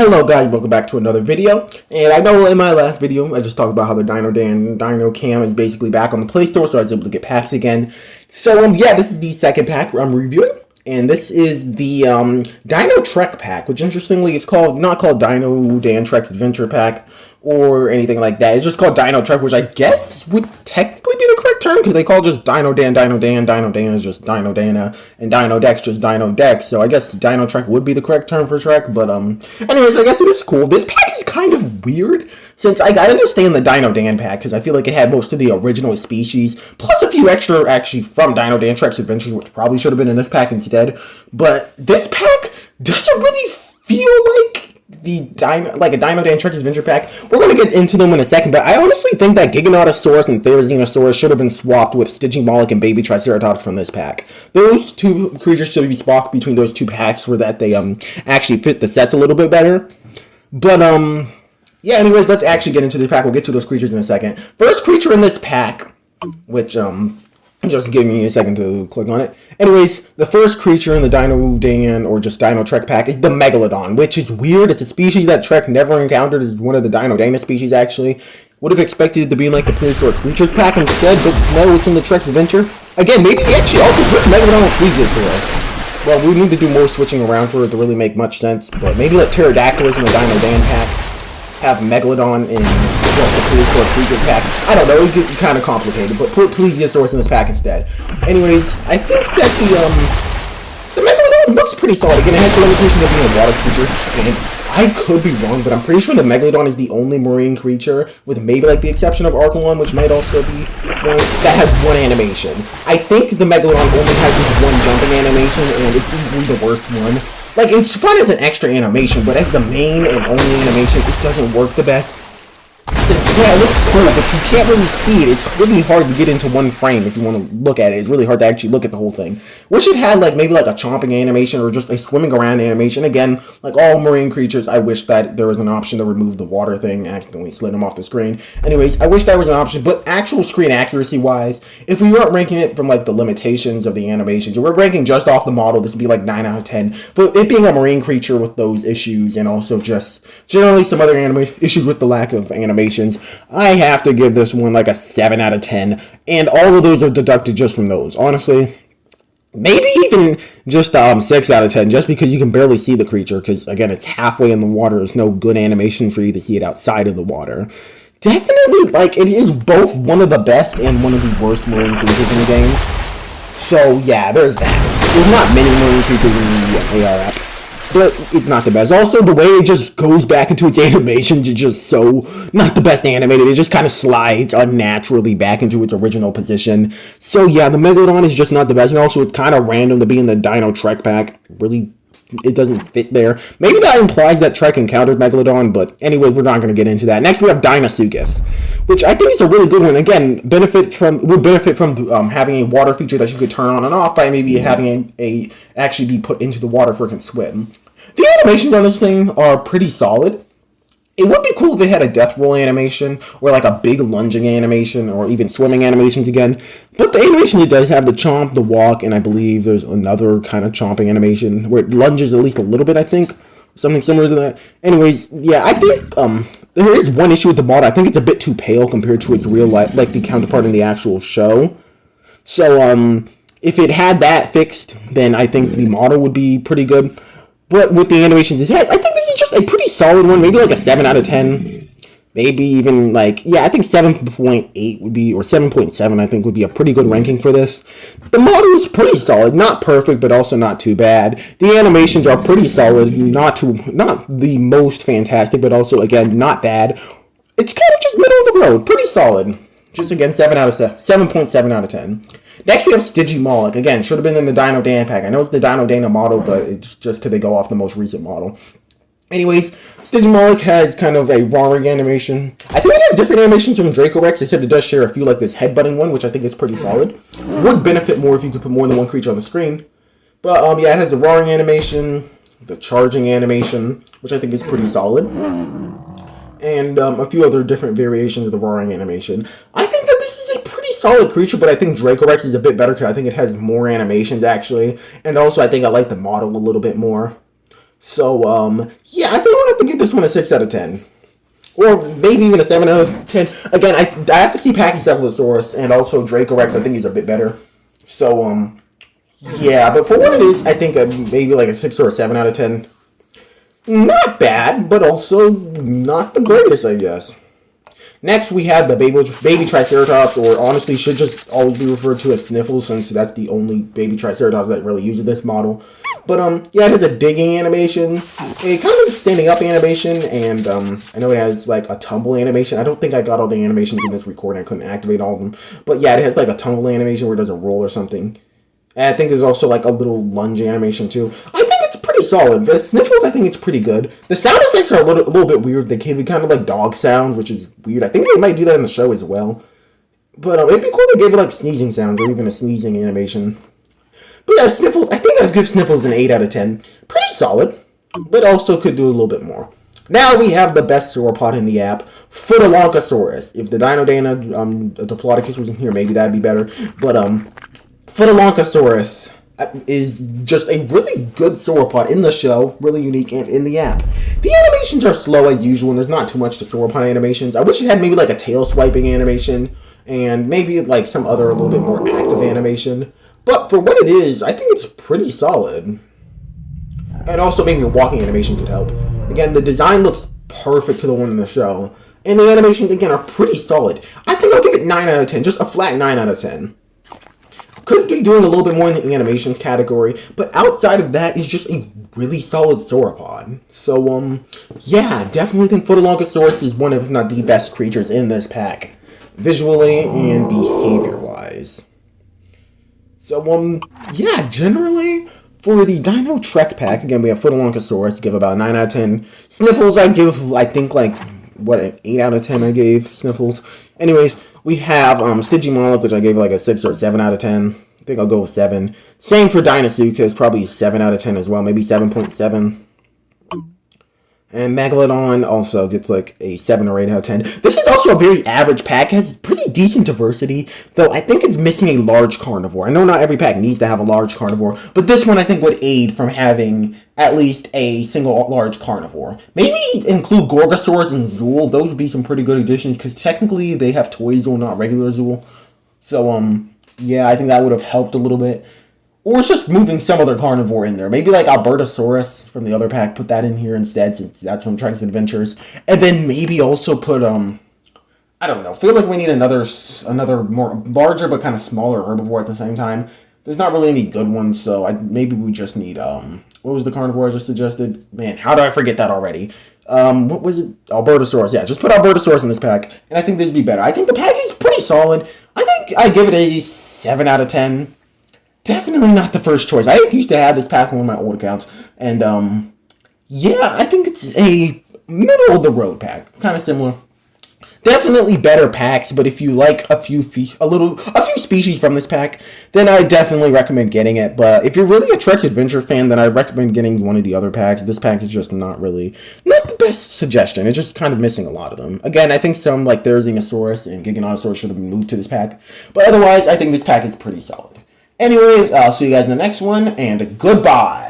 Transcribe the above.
Hello guys, welcome back to another video. And I know in my last video I just talked about how the Dino Dan Dino cam is basically back on the Play Store, so I was able to get packs again. So yeah, this is the second pack I'm reviewing, and this is the Dino Trek pack, which interestingly is not called Dino Dan Trek's Adventure Pack or anything like that. It's just called Dino Trek, which I guess would technically be the correct term because they call just Dino Dan Dino Dan. Dino Dan is just Dino Dana, and Dino Dex just Dino Dex. So I guess Dino Trek would be the correct term for Trek. But anyways, I guess it is cool. This pack is kind of weird since I understand the Dino Dan pack because I feel like it had most of the original species plus a few extra actually from Dino Dan Trek's Adventures, which probably should have been in this pack instead. But this pack doesn't really feel like a Dino Dan Trek's Adventure pack. We're going to get into them in a second, but I honestly think that Giganotosaurus and Therizinosaurus should have been swapped with Stygimoloch and baby Triceratops from this pack. Those two creatures should be swapped between those two packs so that they actually fit the sets a little bit better. But yeah, anyways, let's actually get into the pack. We'll get to those creatures in a second. First creature in this pack, which just give me a second to click on it. Anyways, the first creature in the Dino Dan or just Dino Trek pack is the Megalodon, which is weird. It's a species that Trek never encountered as one of the Dino Dana species, actually. Would have expected it to be in like the prehistoric creatures pack instead, but no, it's in the Trek's Adventure. Again, maybe they actually also switch Megalodon with Plesiosaurus. Well, we need to do more switching around for it to really make much sense, but maybe let Pterodactylus in the Dino Dan pack have Megalodon in the prehistoric creatures pack. I don't know, it gets kind of complicated, but put Plesiosaurus in this pack instead. Anyways, I think that the Megalodon looks pretty solid. Again, it has the limitation of being a water creature, and I could be wrong, but I'm pretty sure the Megalodon is the only marine creature, with maybe like the exception of Archelon, which might also be one, that has one animation. I think the Megalodon only has this one jumping animation, and it's easily the worst one. Like, it's fun as an extra animation, but as the main and only animation, it doesn't work the best. So, yeah, it looks cool, but you can't really see it. It's really hard to get into one frame if you want to look at it. It's really hard to actually look at the whole thing. Wish it had, like, maybe like a chomping animation or just a swimming around animation. Again, like all marine creatures, I wish that there was an option to remove the water thing. I accidentally slid them off the screen. Anyways, I wish that was an option, but actual screen accuracy-wise, if we weren't ranking it from, like, the limitations of the animations, if we're ranking just off the model, this would be, like, 9 out of 10. But it being a marine creature with those issues and also just generally some other issues with the lack of animations, I have to give this one like a 7 out of 10, and all of those are deducted just from those. Honestly, maybe even just 6 out of 10, just because you can barely see the creature, because again, it's halfway in the water. There's no good animation for you to see it outside of the water. Definitely, like, it is both one of the best and one of the worst marine creatures in the game. So yeah, there's that. There's not many marine creatures in the AR app, but it's not the best. Also, the way it just goes back into its animations is just so not the best animated. It just kind of slides unnaturally back into its original position. So yeah, the Megalodon is just not the best. And also, it's kind of random to be in the Dino Trek pack. Really, it doesn't fit there. Maybe that implies that Trek encountered Megalodon, but anyway, we're not going to get into that. Next, we have Deinosuchus, which I think is a really good one. Again, would benefit from having a water feature that you could turn on and off by maybe having a actually be put into the water for it can swim. The animations on this thing are pretty solid. It would be cool if it had a death roll animation, or like a big lunging animation, or even swimming animations again. But the animation it does have the chomp, the walk, and I believe there's another kind of chomping animation where it lunges at least a little bit, I think. Something similar to that. Anyways, yeah, I think there is one issue with the model. I think it's a bit too pale compared to its real life, like the counterpart in the actual show. So, if it had that fixed, then I think the model would be pretty good. But with the animations it has, I think this is just a pretty solid one. Maybe like a 7 out of 10. Maybe even like, yeah, I think 7.8 would be, or 7.7 I think would be a pretty good ranking for this. The model is pretty solid. Not perfect, but also not too bad. The animations are pretty solid. Not the most fantastic, but also, again, not bad. It's kind of just middle of the road. Pretty solid. Just, again, 7.7 out of 10. Next, we have Stygimoloch. Again, should have been in the Dino Dan pack. I know it's the Dino Dana model, but it's just because they go off the most recent model. Anyways, Stygimoloch has kind of a roaring animation. I think it has different animations from Dracorex, except it does share a few, like this headbutting one, which I think is pretty solid. Would benefit more if you could put more than one creature on the screen. But, yeah, it has the roaring animation, the charging animation, which I think is pretty solid. And a few other different variations of the roaring animation. I think that this is a pretty solid creature, but I think Dracorex is a bit better because I think it has more animations, actually. And also, I think I like the model a little bit more. So, yeah, I think I'm gonna have to give this one a 6 out of 10. Or maybe even a 7 out of 10. Again, I have to see Pachycephalosaurus and also Dracorex. I think he's a bit better. So, yeah, but for what it is, I think maybe like a 6 or a 7 out of 10. Not bad, but also not the greatest, I guess. Next, we have the baby Triceratops, or honestly should just always be referred to as Sniffles, since that's the only baby Triceratops that really uses this model. But, yeah, it has a digging animation, a kind of standing up animation, and, I know it has, like, a tumble animation. I don't think I got all the animations in this recording. I couldn't activate all of them. But, yeah, it has, like, a tumble animation where it does a roll or something. And I think there's also, like, a little lunge animation, too. I think it's pretty solid. The Sniffles, I think it's pretty good. The sound effects are a little bit weird. They can be kind of like dog sounds, which is weird. I think they might do that in the show as well. But, it'd be cool to give it, like, sneezing sounds or even a sneezing animation. But yeah, Sniffles, I think I'd give Sniffles an 8 out of 10. Pretty solid, but also could do a little bit more. Now we have the best sauropod in the app, Futalognkosaurus. If the Dino Dan Diplodocus was in here, maybe that'd be better. But Futalognkosaurus is just a really good sauropod in the show, really unique, and in the app. The animations are slow as usual, and there's not too much to sauropod animations. I wish it had maybe like a tail swiping animation, and maybe like some other a little bit more active animation. But for what it is, I think it's pretty solid. And also maybe a walking animation could help. Again, the design looks perfect to the one in the show. And the animations, again, are pretty solid. I think I'll give it 9 out of 10. Just a flat 9 out of 10. Could be doing a little bit more in the animations category. But outside of that, it's just a really solid sauropod. So, yeah, definitely think Futalognkosaurus is one of, if not the best creatures in this pack. Visually and behavior-wise. So, yeah, generally, for the Dino Trek pack, again, we have Futalognkosaurus, give about 9 out of 10. Sniffles, I give, I think, like, what, an 8 out of 10 I gave Sniffles. Anyways, we have Stygimoloch, which I gave, like, a 6 or 7 out of 10. I think I'll go with 7. Same for Deinosuchus, probably 7 out of 10 as well, maybe 7.7. And Megalodon also gets like a 7 or 8 out of 10. This is also a very average pack. It has pretty decent diversity, though I think it's missing a large carnivore. I know not every pack needs to have a large carnivore, but this one I think would aid from having at least a single large carnivore. Maybe include Gorgosaurus and Zool. Those would be some pretty good additions, because technically they have toy Zool, not regular Zool. So, yeah, I think that would have helped a little bit. Or it's just moving some other carnivore in there. Maybe like Albertosaurus from the other pack, put that in here instead, since that's from Trunks Adventures. And then maybe also put, I don't know, feel like we need another more larger but kind of smaller herbivore at the same time. There's not really any good ones, so maybe we just need, what was the carnivore I just suggested? Man, how do I forget that already? What was it? Albertosaurus, yeah, just put Albertosaurus in this pack, and I think this would be better. I think the pack is pretty solid. I think I give it a 7 out of 10. Definitely not the first choice. I used to have this pack on one of my old accounts, and yeah, I think it's a middle of the road pack, kind of similar. Definitely better packs, but if you like a few species from this pack, then I definitely recommend getting it. But if you're really a Trek Adventure fan, then I recommend getting one of the other packs. This pack is just not the best suggestion. It's just kind of missing a lot of them. Again, I think some like Therizinosaurus and Giganotosaurus should have been moved to this pack, but otherwise, I think this pack is pretty solid. Anyways, I'll see you guys in the next one, and goodbye!